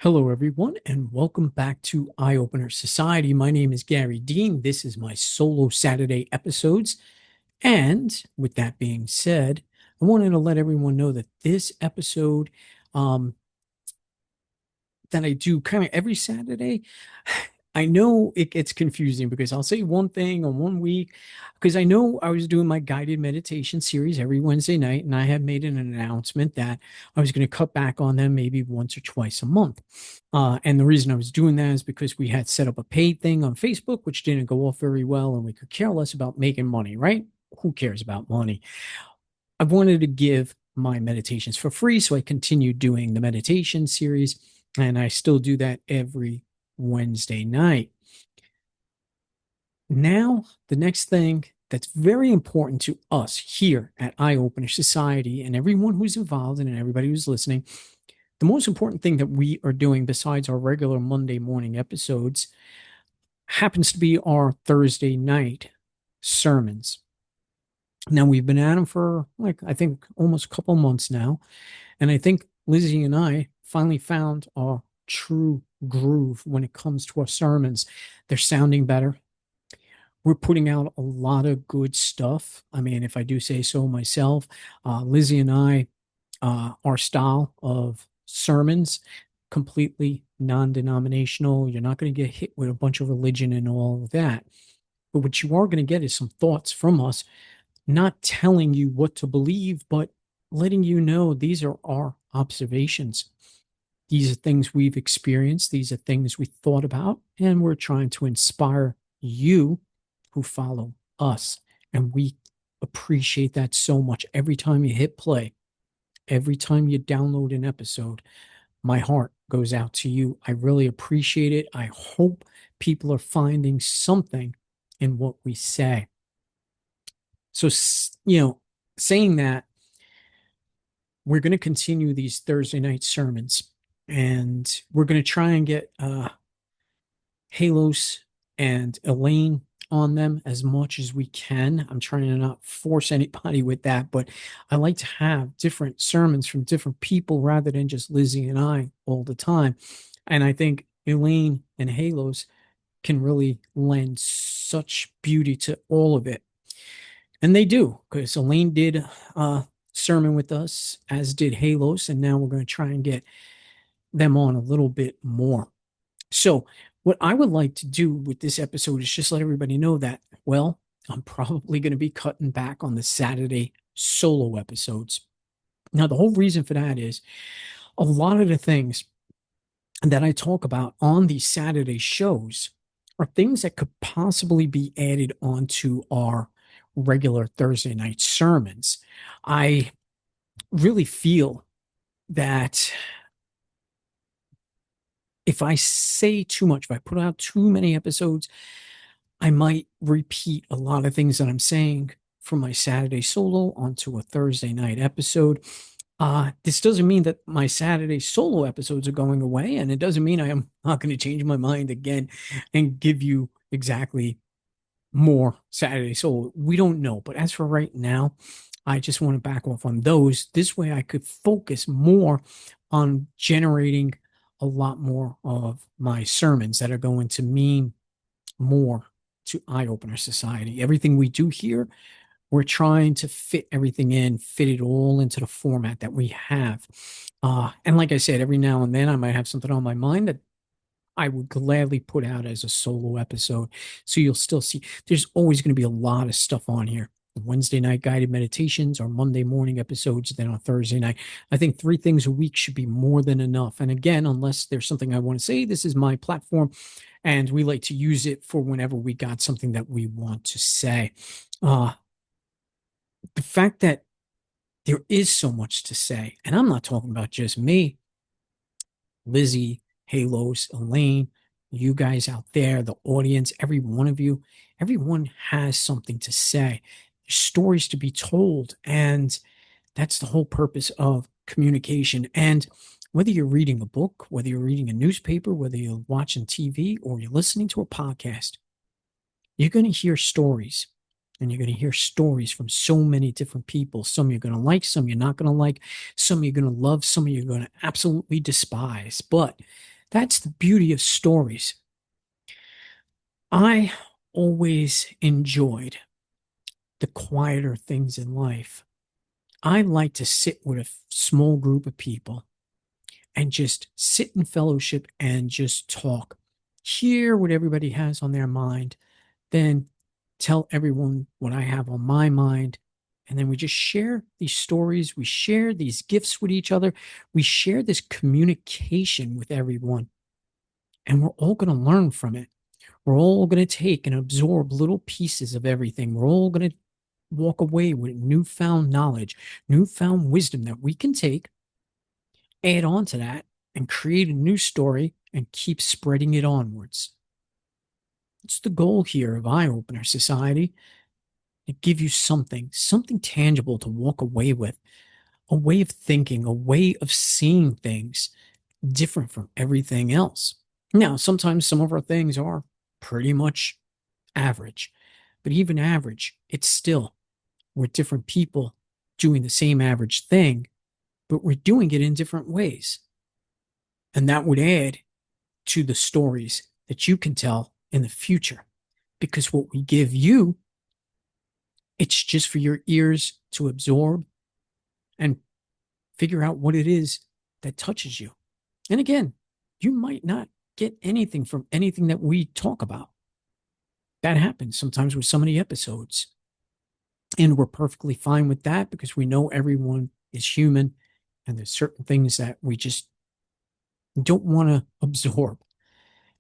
Hello, everyone, and welcome back to Eye Opener Society. My name is Gary Dean. This is my solo Saturday episodes. And with that being said, I wanted to let everyone know that this episode um, that I do kind of every Saturday, I know it gets confusing because I'll say one thing on one week because I know I was doing my guided meditation series every Wednesday night, and I had made an announcement that I was going to cut back on them maybe once or twice a month. And the reason I was doing that is because we had set up a paid thing on Facebook, which didn't go off very well, and we could care less about making money, right? Who cares about money? I wanted to give my meditations for free, so I continued doing the meditation series, and I still do that every Wednesday night. Now, the next thing that's very important to us here at Eye Opener Society and everyone who's involved and everybody who's listening, the most important thing that we are doing besides our regular Monday morning episodes happens to be our Thursday night sermons. Now, we've been at them for I think almost a couple months now. And I think Lizzie and I finally found our true groove when it comes to our sermons. They're sounding better. We're putting out a lot of good stuff. I mean, if I do say so myself, Lizzie and I, our style of sermons, completely non denominational. You're not going to get hit with a bunch of religion and all of that. But what you are going to get is some thoughts from us, not telling you what to believe, but letting you know these are our observations. These are things we've experienced. These are things we thought about, and we're trying to inspire you who follow us. And we appreciate that so much. Every time you hit play, every time you download an episode, my heart goes out to you. I really appreciate it. I hope people are finding something in what we say. So, saying that, we're going to continue these Thursday night sermons, and we're going to try and get Halos and Elaine on them as much as we can. I'm trying to not force anybody with that, but I like to have different sermons from different people rather than just Lizzie and I all the time. And I think Elaine and Halos can really lend such beauty to all of it. And they do, because Elaine did a sermon with us, as did Halos, and now we're going to try and get them on a little bit more. So, what I would like to do with this episode is just let everybody know that, well, I'm probably going to be cutting back on the Saturday solo episodes. Now, the whole reason for that is a lot of the things that I talk about on these Saturday shows are things that could possibly be added onto our regular Thursday night sermons. I really feel that if I say too much, if I put out too many episodes, I might repeat a lot of things that I'm saying from my Saturday solo onto a Thursday night episode. This doesn't mean that my Saturday solo episodes are going away, and it doesn't mean I am not going to change my mind again and give you exactly more Saturday solo. We don't know, but as for right now, I just want to back off on those. This way, I could focus more on generating a lot more of my sermons that are going to mean more to Eye Opener Society. Everything we do here, we're trying to fit everything in, fit it all into the format that we have. And like I said, every now and then I might have something on my mind that I would gladly put out as a solo episode. So you'll still see there's always going to be a lot of stuff on here. Wednesday night guided meditations or Monday morning episodes, then on Thursday night. I think 3 things a week should be more than enough. And again, unless there's something I want to say, this is my platform, and we like to use it for whenever we got something that we want to say. The fact that there is so much to say, and I'm not talking about just me, Lizzie, Halos, Elaine, you guys out there, the audience, every one of you, everyone has something to say. There's stories to be told. And that's the whole purpose of communication. And whether you're reading a book, whether you're reading a newspaper, whether you're watching TV or you're listening to a podcast, you're going to hear stories. And you're going to hear stories from so many different people. Some you're going to like, some you're not going to like, some you're going to love, some you're going to absolutely despise. But That's the beauty of stories. I always enjoyed the quieter things in life. I like to sit with a small group of people and just sit in fellowship and just talk, hear what everybody has on their mind, then tell everyone what I have on my mind. And then we just share these stories. We share these gifts with each other. We share this communication with everyone. And we're all going to learn from it. We're all going to take and absorb little pieces of everything. We're all going to walk away with newfound knowledge, newfound wisdom that we can take, add on to that, and create a new story and keep spreading it onwards. It's the goal here of Eye Opener Society to give you something tangible to walk away with, a way of thinking, a way of seeing things different from everything else. Now, sometimes some of our things are pretty much average, but even average, it's still, we're different people doing the same average thing, but we're doing it in different ways. And that would add to the stories that you can tell in the future. Because what we give you, it's just for your ears to absorb and figure out what it is that touches you. And again, you might not get anything from anything that we talk about. That happens sometimes with some of the episodes. And we're perfectly fine with that because we know everyone is human and there's certain things that we just don't want to absorb.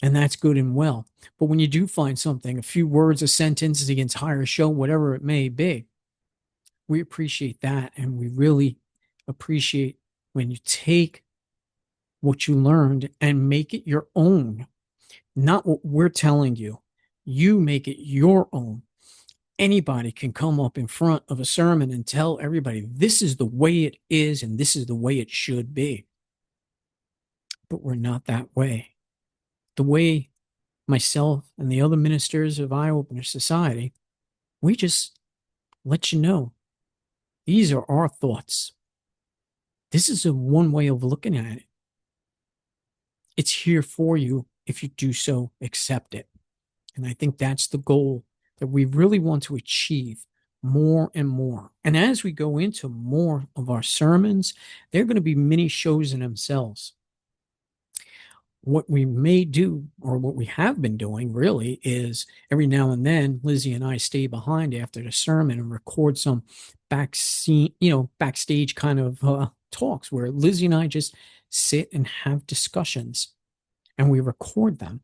And that's good and well. But when you do find something, a few words, a sentence, the entire show, whatever it may be, we appreciate that. And we really appreciate when you take what you learned and make it your own, not what we're telling you. You make it your own. Anybody can come up in front of a sermon and tell everybody, this is the way it is and this is the way it should be. But we're not that way. The way myself and the other ministers of Eye Opener Society, we just let you know these are our thoughts. This is a one way of looking at it. It's here for you if you do so accept it. And I think that's the goal that we really want to achieve more and more. And as we go into more of our sermons, they're going to be mini shows in themselves. What we may do, or what we have been doing really, is every now and then Lizzie and I stay behind after the sermon and record some backstage kind of talks where Lizzie and I just sit and have discussions and we record them.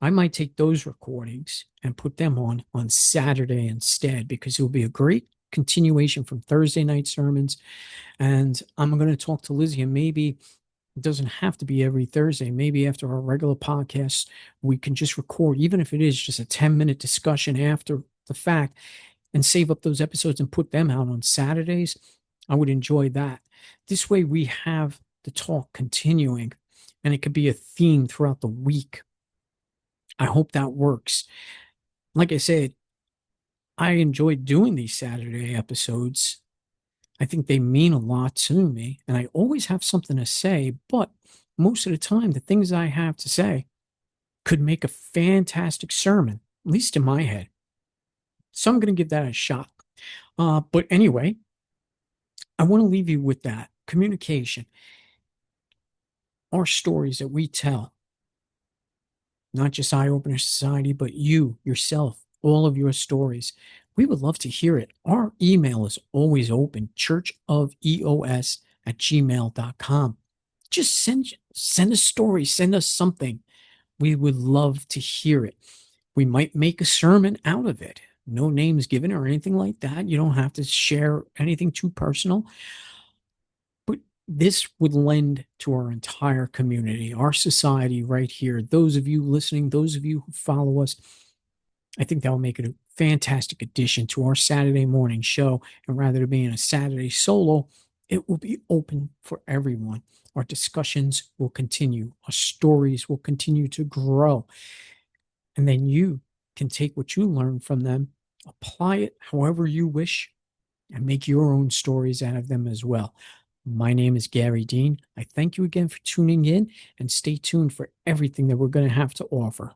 I might take those recordings and put them on Saturday instead because it will be a great continuation from Thursday night sermons. And I'm going to talk to Lizzie, and maybe it doesn't have to be every Thursday. Maybe after our regular podcast, we can just record, even if it is just a 10-minute discussion after the fact, and save up those episodes and put them out on Saturdays. I would enjoy that. This way we have the talk continuing, and it could be a theme throughout the week. I hope that works. Like I said, I enjoy doing these Saturday episodes. I think they mean a lot to me, and I always have something to say, but most of the time, the things I have to say could make a fantastic sermon, at least in my head. So I'm going to give that a shot. But anyway, I want to leave you with that communication. Our stories that we tell, not just Eye Opener Society, but you, yourself, all of your stories. We would love to hear it. Our email is always open, churchofeos@gmail.com. Just send a story, send us something. We would love to hear it. We might make a sermon out of it. No names given or anything like that. You don't have to share anything too personal. But this would lend to our entire community, our society right here. Those of you listening, those of you who follow us, I think that will make it a fantastic addition to our Saturday morning show. And rather than being a Saturday solo, it will be open for everyone. Our discussions will continue. Our stories will continue to grow. And then you can take what you learn from them, apply it however you wish, and make your own stories out of them as well. My name is Gary Dean. I thank you again for tuning in and stay tuned for everything that we're going to have to offer.